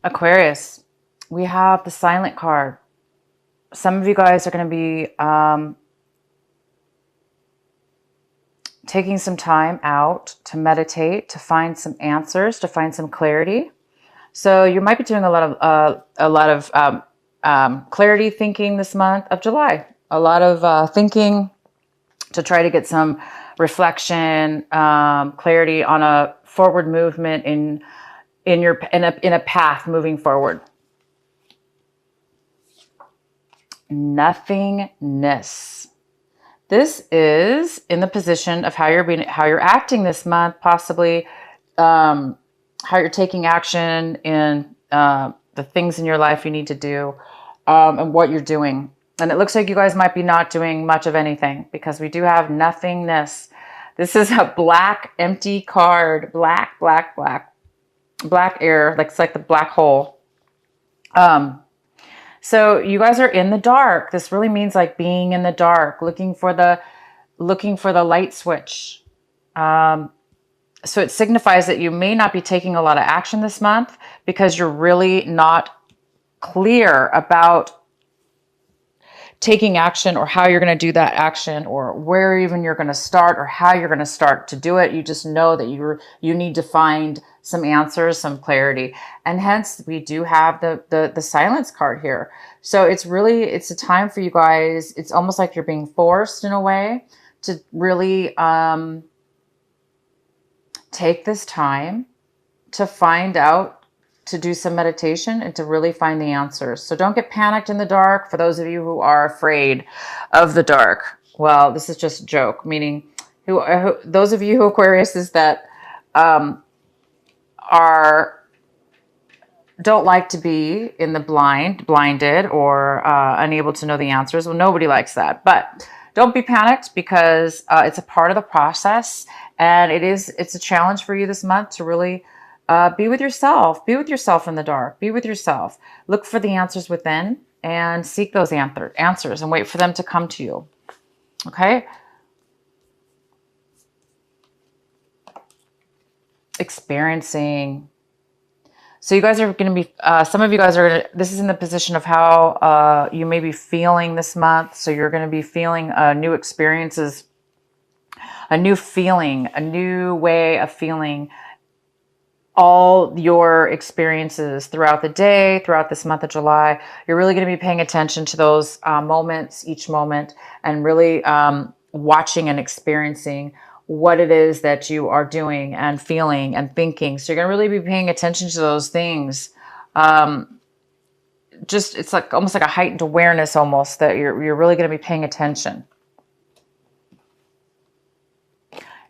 Aquarius, we have the silent card. Some of you guys are going to be taking some time out to meditate, to find some answers, to find some clarity. So you might be doing a lot of clarity thinking this month of July. A lot of thinking to try to get some reflection, clarity on a forward movement in a path moving forward. Nothingness. This is in the position of how you're acting this month, possibly how you're taking action in the things in your life you need to do, and what you're doing. And it looks like you guys might be not doing much of anything because we do have nothingness. This is a black, empty card. Black, black, black. Black air, like it's like the black hole. So you guys are in the dark. This really means like being in the dark, looking for the light switch. So it signifies that you may not be taking a lot of action this month because you're really not clear about taking action or how you're going to do that action or where even you're going to start or how you're going to start to do it. You just know that you need to find some answers, some clarity. And hence we do have the silence card here. So it's a time for you guys. It's almost like you're being forced in a way to really take this time to find out, to do some meditation and to really find the answers. So don't get panicked in the dark. For those of you who are afraid of the dark, well, this is just a joke, meaning those of you who Aquarius is that don't like to be in the blinded or unable to know the answers. Well, nobody likes that, but don't be panicked because it's a part of the process, and it's a challenge for you this month to really be with yourself. Be with yourself in the dark. Be with yourself. Look for the answers within and seek those answers and wait for them to come to you. Okay? Experiencing. So you guys are going to be, some of you guys are going to, this is in the position of how you may be feeling this month. So you're going to be feeling new experiences, a new feeling, a new way of feeling all your experiences throughout the day, throughout this month of July. You're really going to be paying attention to those moments, each moment, and really watching and experiencing what it is that you are doing and feeling and thinking. So you're going to really be paying attention to those things. It's like almost like a heightened awareness almost that you're really going to be paying attention.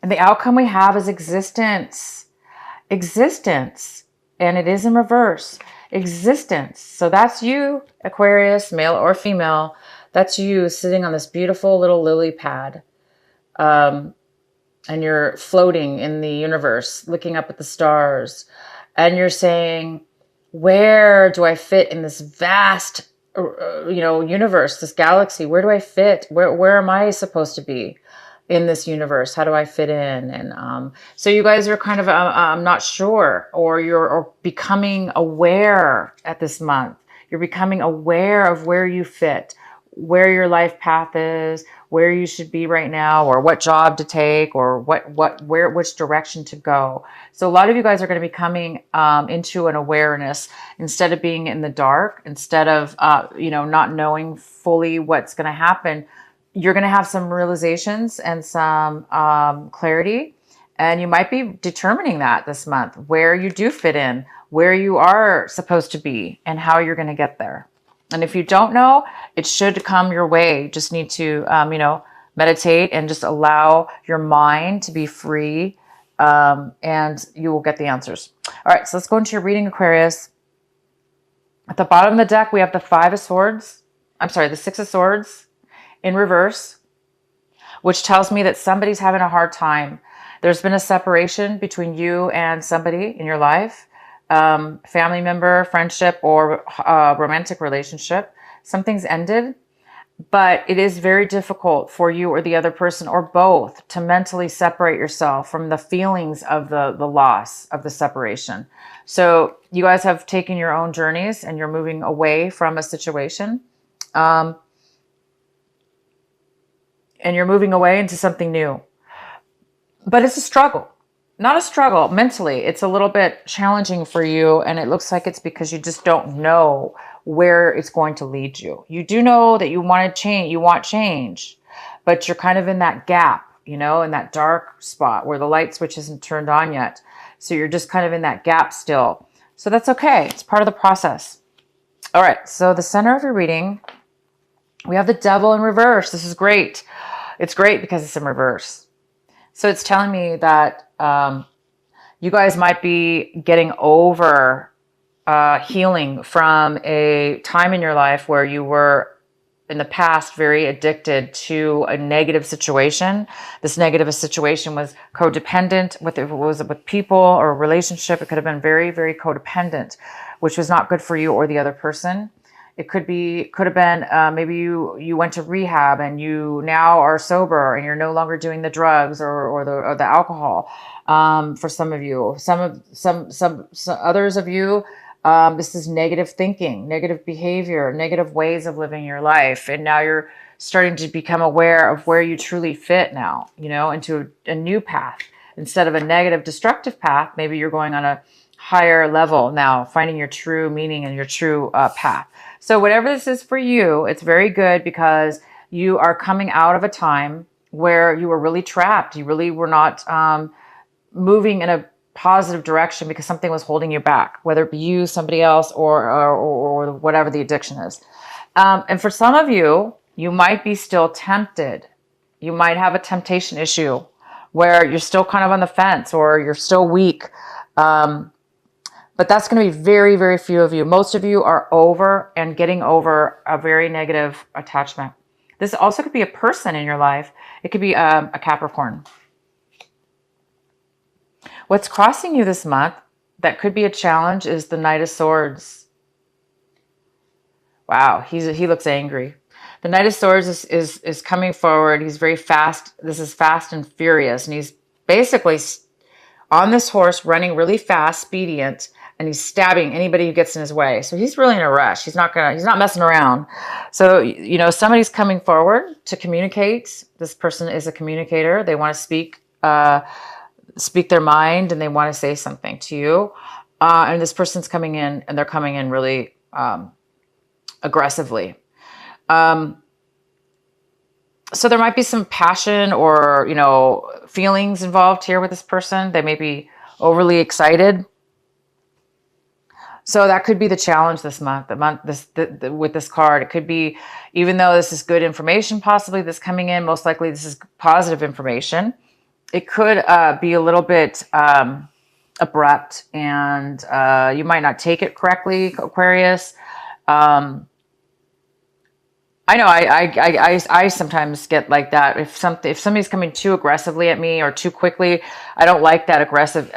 And the outcome we have is existence. Existence, and it is in reverse. Existence. So that's you, Aquarius, male or female. That's you sitting on this beautiful little lily pad, and you're floating in the universe, looking up at the stars, and you're saying, "Where do I fit in this vast, universe, this galaxy? Where do I fit? Where am I supposed to be in this universe? How do I fit in?" And so you guys are kind of not sure, or you're becoming aware at this month. You're becoming aware of where you fit, where your life path is, where you should be right now, or what job to take, or which direction to go. So a lot of you guys are going to be coming into an awareness instead of being in the dark, instead of not knowing fully what's going to happen. You're going to have some realizations and some clarity, and you might be determining that this month, where you do fit in, where you are supposed to be, and how you're going to get there. And if you don't know, it should come your way. You just need to, meditate and just allow your mind to be free, and you will get the answers. All right, so let's go into your reading, Aquarius. At the bottom of the deck, we have the the Six of Swords in reverse, which tells me that somebody's having a hard time. There's been a separation between you and somebody in your life, family member, friendship, or romantic relationship. Something's ended, But it is very difficult for you or the other person or both to mentally separate yourself from the feelings of the loss of the separation. So you guys have taken your own journeys and you're moving away from a situation. Um, and you're moving away into something new. But it's a struggle. Not a struggle mentally. It's a little bit challenging for you. And it looks like it's because you just don't know where it's going to lead you. You do know that you want to change, you want change, but you're kind of in that gap, you know, in that dark spot where the light switch isn't turned on yet. So you're just kind of in that gap still. So that's okay. It's part of the process. All right. So the center of your reading, we have the devil in reverse. This is great. It's great because it's in reverse. So it's telling me that you guys might be getting over healing from a time in your life where you were in the past very addicted to a negative situation. This negative situation was codependent, if it was with people or a relationship, it could have been very, very codependent, which was not good for you or the other person. It could have been maybe you went to rehab and you now are sober and you're no longer doing the drugs or the alcohol. For some of you, some others of you, this is negative thinking, negative behavior, negative ways of living your life, and now you're starting to become aware of where you truly fit now. You know, into a new path instead of a negative, destructive path. Maybe you're going on a higher level now, finding your true meaning and your true path. So whatever this is for you, it's very good because you are coming out of a time where you were really trapped. You really were not moving in a positive direction because something was holding you back, whether it be you, somebody else, or whatever the addiction is. And for some of you, you might be still tempted. You might have a temptation issue where you're still kind of on the fence or you're still weak. But that's going to be very, very few of you. Most of you are over and getting over a very negative attachment. This also could be a person in your life. It could be a Capricorn. What's crossing you this month that could be a challenge is the Knight of Swords. Wow, he looks angry. The Knight of Swords is coming forward. He's very fast. This is fast and furious. And he's basically on this horse running really fast, expedient, and he's stabbing anybody who gets in his way. So he's really in a rush. He's not messing around. So, you know, somebody's coming forward to communicate. This person is a communicator. They want to speak their mind and they want to say something to you. And this person's coming in and they're coming in really aggressively. So there might be some passion or, you know, feelings involved here with this person. They may be overly excited. So that could be the challenge this month. With this card, it could be, even though this is good information, possibly that's coming in, most likely this is positive information. It could be a little bit abrupt, and you might not take it correctly, Aquarius. I know I sometimes get like that. If somebody's coming too aggressively at me or too quickly, I don't like that aggressive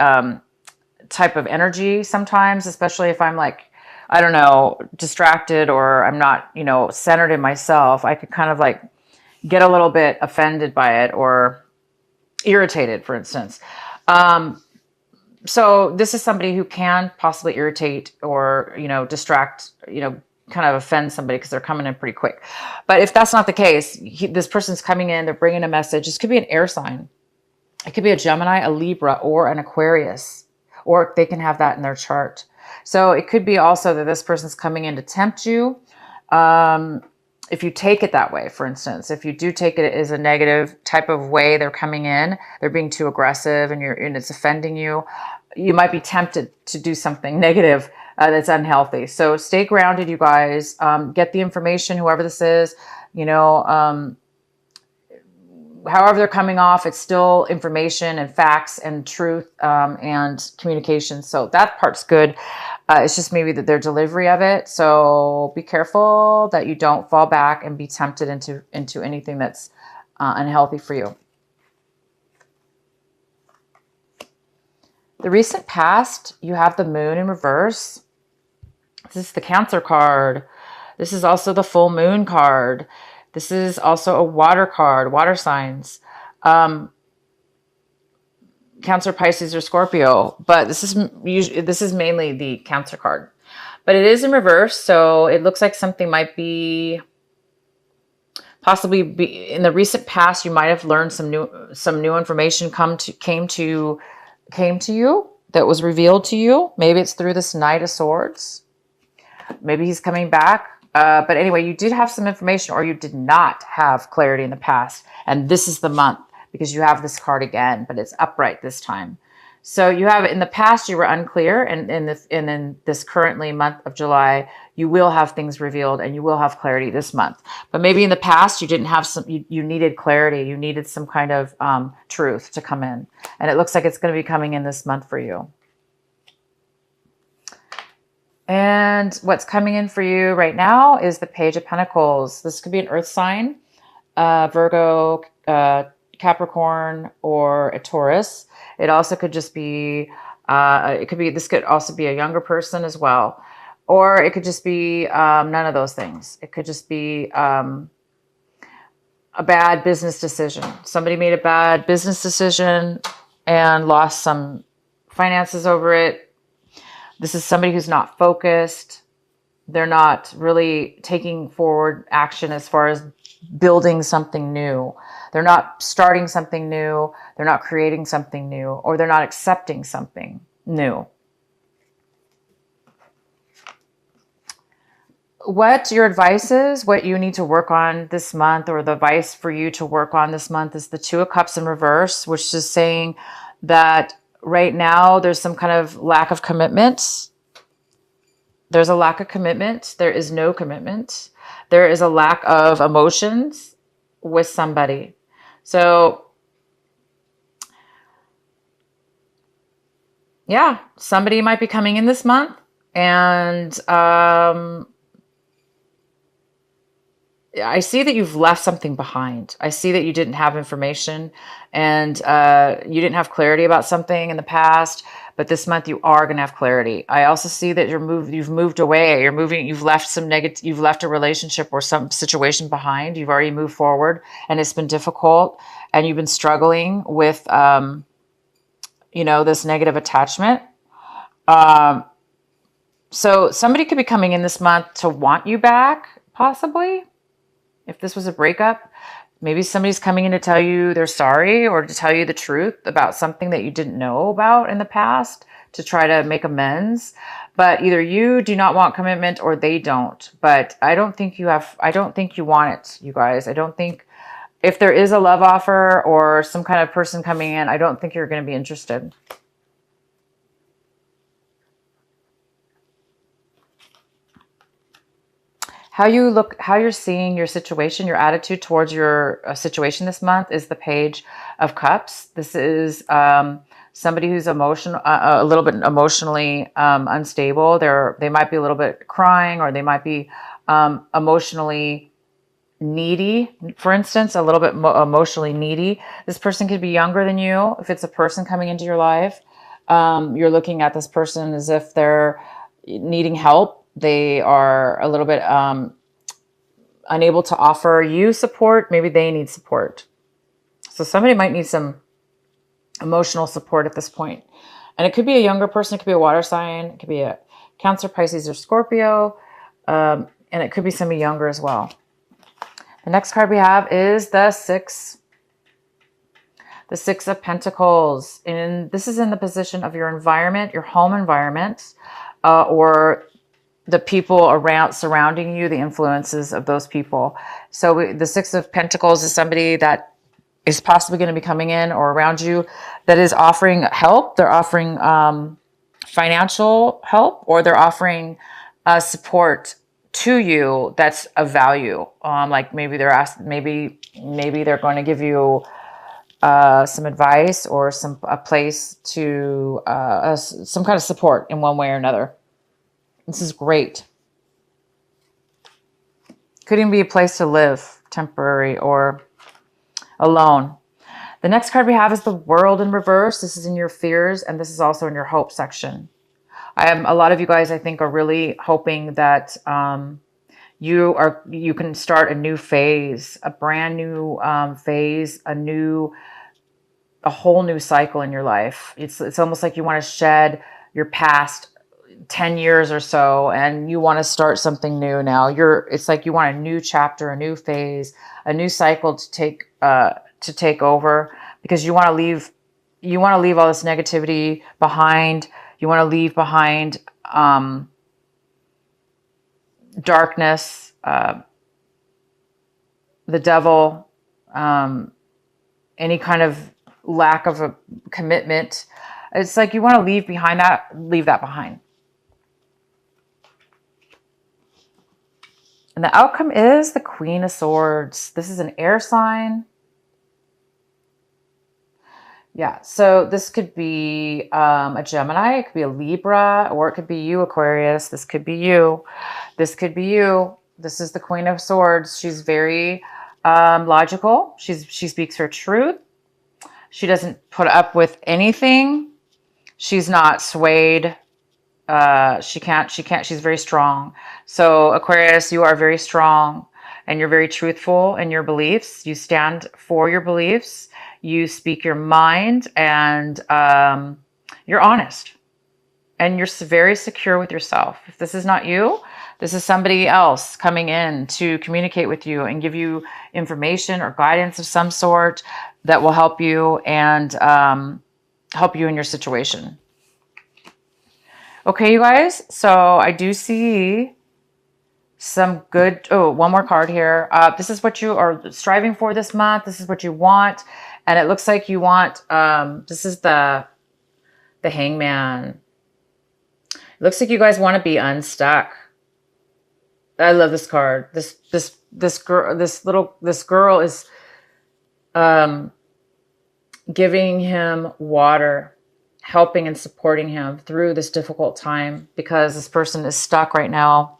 type of energy sometimes, especially if I'm like, I don't know, distracted or I'm not, you know, centered in myself. I could kind of like get a little bit offended by it or irritated, for instance. So this is somebody who can possibly irritate or, you know, distract, you know, kind of offend somebody because they're coming in pretty quick. But if that's not the case, this person's coming in, they're bringing a message. This could be an air sign. It could be a Gemini, a Libra, or an Aquarius, or they can have that in their chart. So it could be also that this person's coming in to tempt you. If you take it that way, for instance, if you do take it as a negative type of way, they're coming in, they're being too aggressive and it's offending you, you might be tempted to do something negative that's unhealthy. So stay grounded, you guys. Get the information, whoever this is, you know, however they're coming off, it's still information and facts and truth and communication. So that part's good. It's just maybe that their delivery of it. So be careful that you don't fall back and be tempted into anything that's unhealthy for you. The recent past, you have the Moon in reverse. This is the Cancer card. This is also the full moon card. This is also a water card, water signs. Cancer, Pisces, or Scorpio, but this is mainly the Cancer card. But it is in reverse, so it looks like something might be possibly be in the recent past. You might have learned some new information came to you that was revealed to you. Maybe it's through this Knight of Swords. Maybe he's coming back. But anyway, you did have some information, or you did not have clarity in the past, and this is the month, because you have this card again, but it's upright this time. So you have, in the past, you were unclear, and in this currently month of July, you will have things revealed and you will have clarity this month. But maybe in the past, you didn't have you needed clarity. You needed some kind of truth to come in. And it looks like it's going to be coming in this month for you. And what's coming in for you right now is the Page of Pentacles. This could be an earth sign, Virgo, Capricorn, or a Taurus. It also could just be, this could also be a younger person as well. Or it could just be none of those things. It could just be a bad business decision. Somebody made a bad business decision and lost some finances over it. This is somebody who's not focused. They're not really taking forward action as far as building something new. They're not starting something new. They're not creating something new, or they're not accepting something new. What your advice is, what you need to work on this month, or the advice for you to work on this month, is the Two of Cups in reverse, which is saying that right now there's some kind of lack of commitment. There's a lack of commitment. There is no commitment. There is a lack of emotions with somebody. So, yeah, somebody might be coming in this month, and I see that you've left something behind. I see that you didn't have information, and you didn't have clarity about something in the past, but this month you are going to have clarity. I also see that you've moved away. You've left you've left a relationship or some situation behind. You've already moved forward, and it's been difficult, and you've been struggling with, this negative attachment. So somebody could be coming in this month to want you back, possibly. If this was a breakup, maybe somebody's coming in to tell you they're sorry, or to tell you the truth about something that you didn't know about in the past, to try to make amends. But either you do not want commitment, or they don't. But I don't think you want it, you guys. I don't think, if there is a love offer or some kind of person coming in, I don't think you're going to be interested. How you're seeing your situation, your attitude towards your situation this month is the Page of Cups. This is somebody who's a little bit emotionally unstable. They might be a little bit crying, or they might be emotionally needy, for instance, a little bit emotionally needy. This person could be younger than you. If it's a person coming into your life, you're looking at this person as if they're needing help. They are a little bit unable to offer you support. Maybe they need support. So somebody might need some emotional support at this point. And it could be a younger person. It could be a water sign. It could be a Cancer, Pisces, or Scorpio. And it could be somebody younger as well. The next card we have is the Six of Pentacles. And this is in the position of your environment, your home environment, or the people surrounding you, the influences of those people. So the Six of Pentacles is somebody that is possibly going to be coming in or around you that is offering help. They're offering financial help, or they're offering support to you that's of value. Like maybe maybe they're going to give you some advice, or a place to some kind of support in one way or another. This is great. Could even be a place to live, temporary or alone. The next card we have is the World in reverse. This is in your fears, and this is also in your hope section. A lot of you guys, I think, are really hoping that you can start a new phase, a brand new phase, a whole new cycle in your life. It's almost like you want to shed your past 10 years or so, and you want to start something new now. It's like you want a new chapter, a new phase, a new cycle to take over, because you want to leave all this negativity behind. You want to leave behind darkness, the devil, any kind of lack of a commitment. It's like you want to leave that behind. And the outcome is the Queen of Swords. This is an air sign. Yeah, so this could be a Gemini, it could be a Libra, or it could be you, Aquarius. This could be you. This could be you. This is the Queen of Swords. She's very logical. She speaks her truth. She doesn't put up with anything. She's not swayed. She can't, she's very strong. So Aquarius, you are very strong, and you're very truthful in your beliefs. You stand for your beliefs. You speak your mind, and you're honest, and you're very secure with yourself. If this is not you, this is somebody else coming in to communicate with you and give you information or guidance of some sort that will help you and help you in your situation. Okay, you guys, so I do see some good, one more card here. This is what you are striving for this month. This is what you want. And it looks like you want, this is the Hangman. It looks like you guys want to be unstuck. I love this card. This girl is giving him water, helping and supporting him through this difficult time, because this person is stuck right now.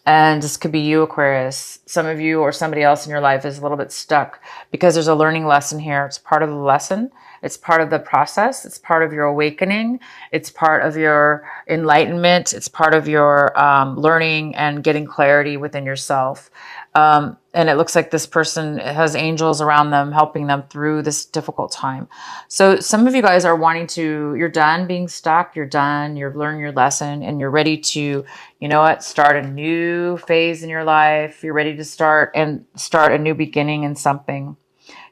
And this could be you, Aquarius. Some of you or somebody else in your life is a little bit stuck because there's a learning lesson here. It's part of the lesson. It's part of the process. It's part of your awakening. It's part of your enlightenment. It's part of your learning and getting clarity within yourself. And it looks like this person has angels around them, helping them through this difficult time. So some of you guys are you're done being stuck. You're done. You've learned your lesson, and you're ready to, you know what, start a new phase in your life. You're ready to start a new beginning in something.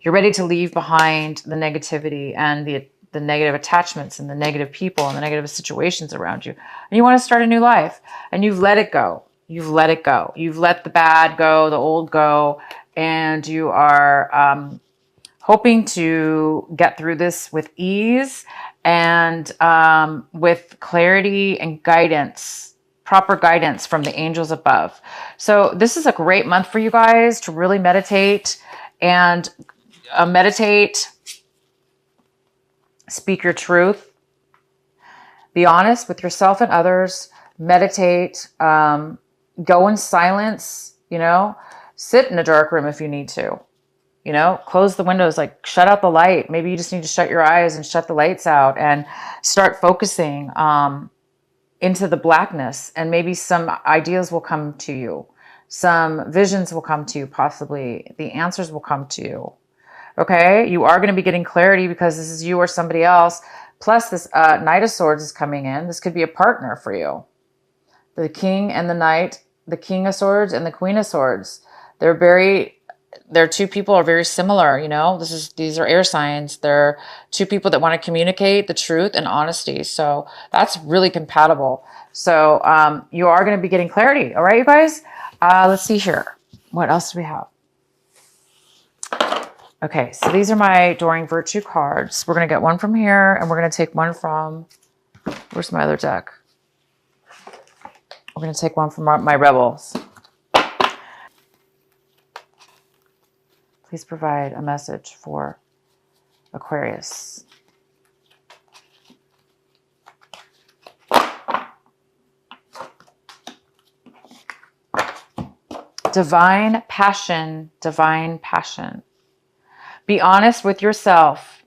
You're ready to leave behind the negativity and the negative attachments and the negative people and the negative situations around you. And you want to start a new life, and you've let it go. You've let it go. You've let the bad go, the old go, and you are hoping to get through this with ease and with clarity and guidance, proper guidance from the angels above. So this is a great month for you guys to really meditate and speak your truth, be honest with yourself and others, meditate, go in silence, sit in a dark room if you need to, close the windows, like shut out the light. Maybe you just need to shut your eyes and shut the lights out and start focusing into the blackness, and maybe some ideas will come to you. Some visions will come to you, possibly. The answers will come to you. Okay? You are going to be getting clarity because this is you or somebody else. Plus this Knight of Swords is coming in. This could be a partner for you. The King and the Knight, the King of Swords and the Queen of Swords. They're two people are very similar, These are air signs. They're two people that want to communicate the truth and honesty. So that's really compatible. So you are going to be getting clarity. All right, you guys? Let's see here. What else do we have? Okay, so these are my Adoring Virtue cards. We're going to get one from here, and we're going to take one from, where's my other deck? We're going to take one from my Rebels. Please provide a message for Aquarius. Divine passion, divine passion. Be honest with yourself.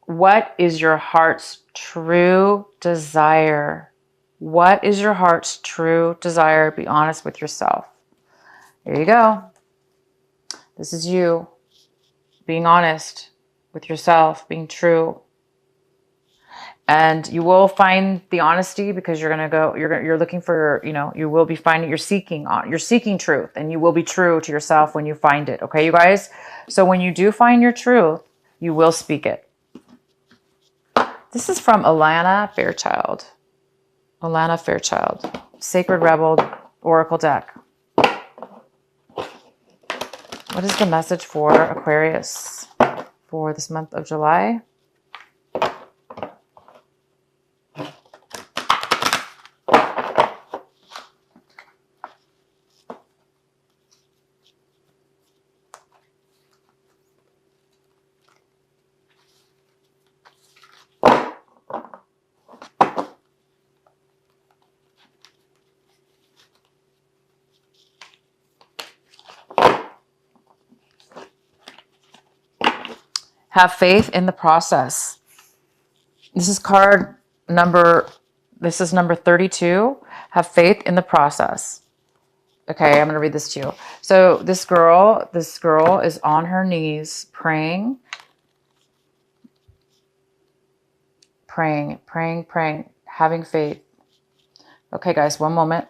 What is your heart's true desire? What is your heart's true desire? Be honest with yourself. There you go. This is you being honest with yourself, being true. And you will find the honesty because you're going to go, you're looking for, you will be finding, you're seeking truth, and you will be true to yourself when you find it. Okay, you guys? So when you do find your truth, you will speak it. This is from Alana Fairchild. Alana Fairchild, Sacred Rebel Oracle deck. What is the message for Aquarius for this month of July? Have faith in the process. This is number 32. Have faith in the process. Okay, I'm going to read this to you. So this girl is on her knees praying, having faith. Okay, guys, one moment.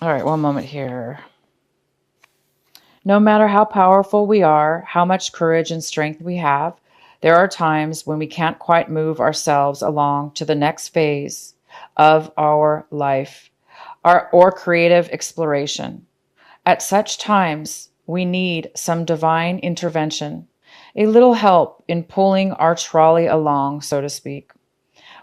All right, one moment here. No matter how powerful we are, how much courage and strength we have, there are times when we can't quite move ourselves along to the next phase of our life, or creative exploration. At such times, we need some divine intervention, a little help in pulling our trolley along, so to speak.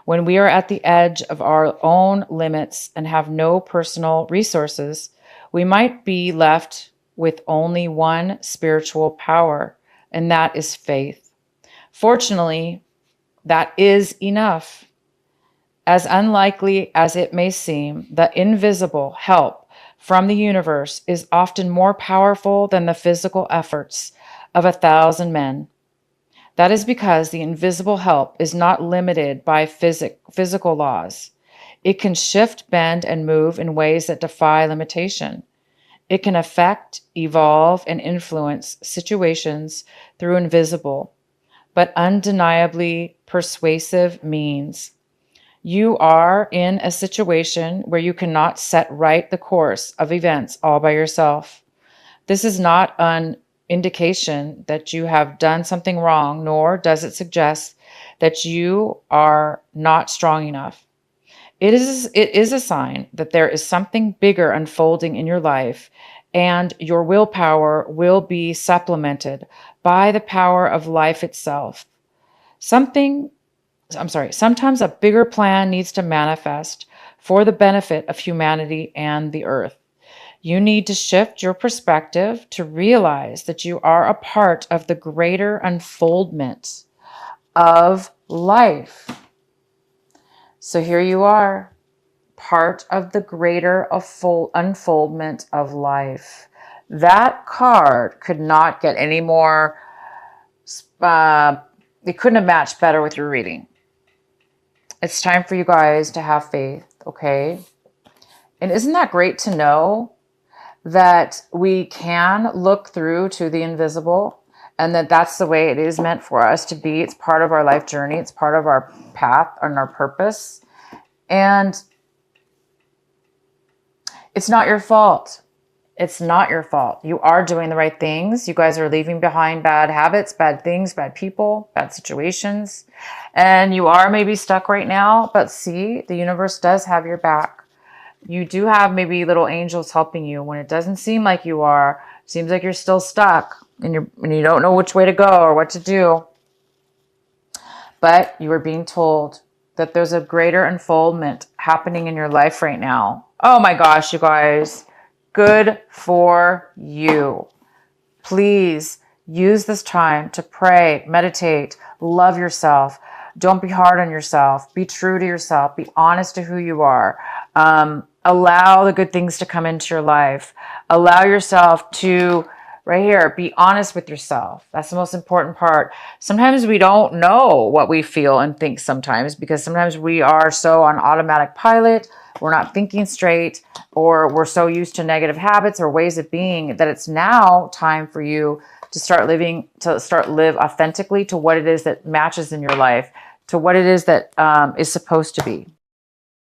When we are at the edge of our own limits and have no personal resources, we might be left with only one spiritual power, and that is faith. Fortunately, that is enough. As unlikely as it may seem, the invisible help from the universe is often more powerful than the physical efforts of 1,000 men. That is because the invisible help is not limited by physical laws. It can shift, bend, and move in ways that defy limitation. It can affect, evolve, and influence situations through invisible, but undeniably persuasive means. You are in a situation where you cannot set right the course of events all by yourself. This is not an indication that you have done something wrong, nor does it suggest that you are not strong enough. It is a sign that there is something bigger unfolding in your life, and your willpower will be supplemented by the power of life itself. Sometimes a bigger plan needs to manifest for the benefit of humanity and the earth. You need to shift your perspective to realize that you are a part of the greater unfoldment of life. So here you are, part of the greater unfoldment of life. That card could not get any more, it couldn't have matched better with your reading. It's time for you guys to have faith, okay? And isn't that great to know that we can look through to the invisible, and that's the way it is meant for us to be? It's part of our life journey. It's part of our path and our purpose. And it's not your fault. It's not your fault. You are doing the right things. You guys are leaving behind bad habits, bad things, bad people, bad situations. And you are maybe stuck right now, but see, the universe does have your back. You do have maybe little angels helping you when it doesn't seem like you are. It seems like you're still stuck and you don't know which way to go or what to do. But you are being told that there's a greater unfoldment happening in your life right now. Oh my gosh, you guys. Good for you. Please use this time to pray, meditate, love yourself. Don't be hard on yourself. Be true to yourself. Be honest to who you are. Allow the good things to come into your life. Allow yourself to right here, be honest with yourself. That's the most important part. Sometimes we don't know what we feel and think sometimes, because sometimes we are so on automatic pilot, we're not thinking straight, or we're so used to negative habits or ways of being that it's now time for you to start living, to start live authentically to what it is that matches in your life, to what it is that is supposed to be.